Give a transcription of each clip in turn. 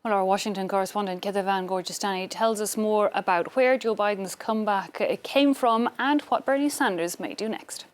Well, our Washington correspondent, Ketevan Gorjestani, tells us more about where Joe Biden's comeback came from and what Bernie Sanders may do next.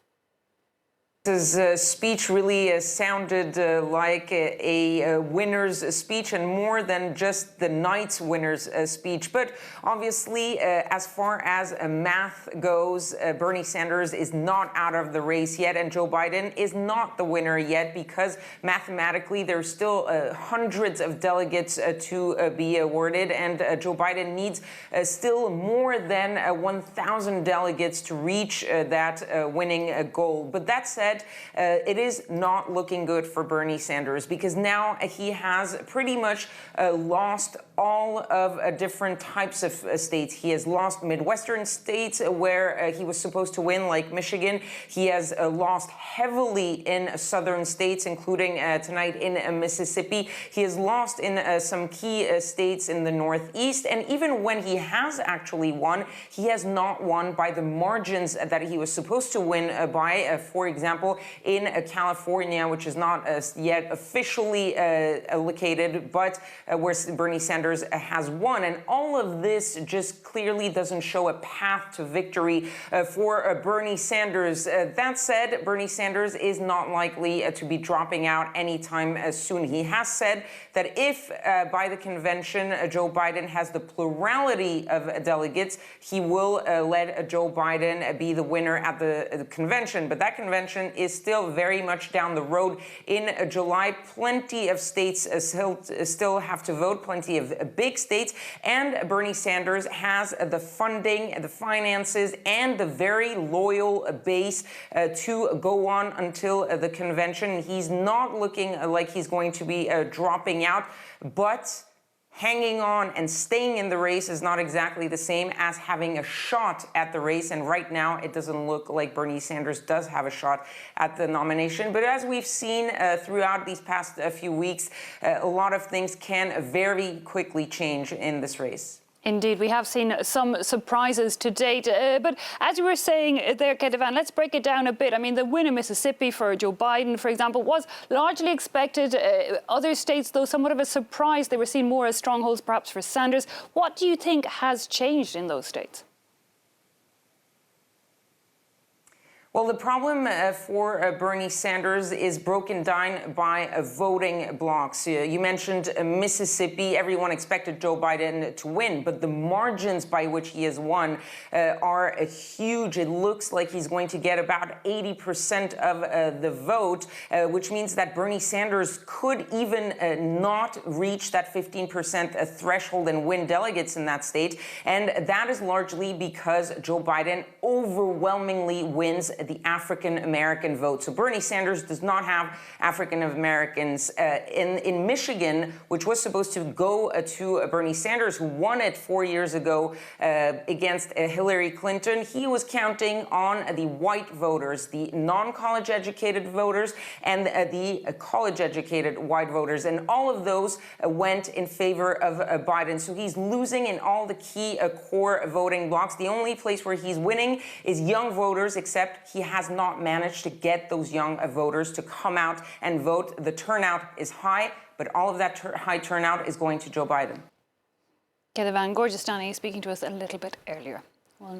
His speech really sounded like a winner's speech, and more than just the night's winner's speech. But obviously, as far as math goes, Bernie Sanders is not out of the race yet, and Joe Biden is not the winner yet, because mathematically there's still hundreds of delegates to be awarded, and Joe Biden needs still more than 1,000 delegates to reach that winning goal. But that said, it is not looking good for Bernie Sanders, because now he has pretty much lost all of different types of states. He has lost Midwestern states where he was supposed to win, like Michigan. He has lost heavily in southern states, including tonight in Mississippi. He has lost in some key states in the Northeast. And even when he has actually won, he has not won by the margins that he was supposed to win by. For example, in California, which is not yet officially allocated, but where Bernie Sanders has won. And all of this just clearly doesn't show a path to victory for Bernie Sanders. That said, Bernie Sanders is not likely to be dropping out anytime soon. He has said that if by the convention Joe Biden has the plurality of delegates, he will let Joe Biden be the winner at the convention. But that convention is still very much down the road in July. Plenty of states still have to vote, plenty of big states, and Bernie Sanders has the funding, the finances, and the very loyal base to go on until the convention. He's not looking like he's going to be dropping out, but hanging on and staying in the race is not exactly the same as having a shot at the race. And right now, it doesn't look like Bernie Sanders does have a shot at the nomination. But as we've seen throughout these past few weeks, a lot of things can very quickly change in this race. Indeed, we have seen some surprises to date. But as you were saying there, Ketevan, let's break it down a bit. I mean, the win in Mississippi for Joe Biden, for example, was largely expected. Other states, though, somewhat of a surprise. They were seen more as strongholds, perhaps, for Sanders. What do you think has changed in those states? Well, the problem for Bernie Sanders is broken down by voting blocks. You mentioned Mississippi. Everyone expected Joe Biden to win, but the margins by which he has won are huge. It looks like he's going to get about 80% of the vote, which means that Bernie Sanders could even not reach that 15% threshold and win delegates in that state. And that is largely because Joe Biden overwhelmingly wins the African-American vote. So Bernie Sanders does not have African-Americans in Michigan, which was supposed to go to Bernie Sanders, who won it 4 years ago against Hillary Clinton. He was counting on the white voters, the non-college educated voters, and the college educated white voters. And all of those went in favor of Biden. So he's losing in all the key core voting blocks. The only place where he's winning is young voters, except he has not managed to get those young voters to come out and vote. The turnout is high, but all of that high turnout is going to Joe Biden. Ketevan Gorjestani speaking to us a little bit earlier.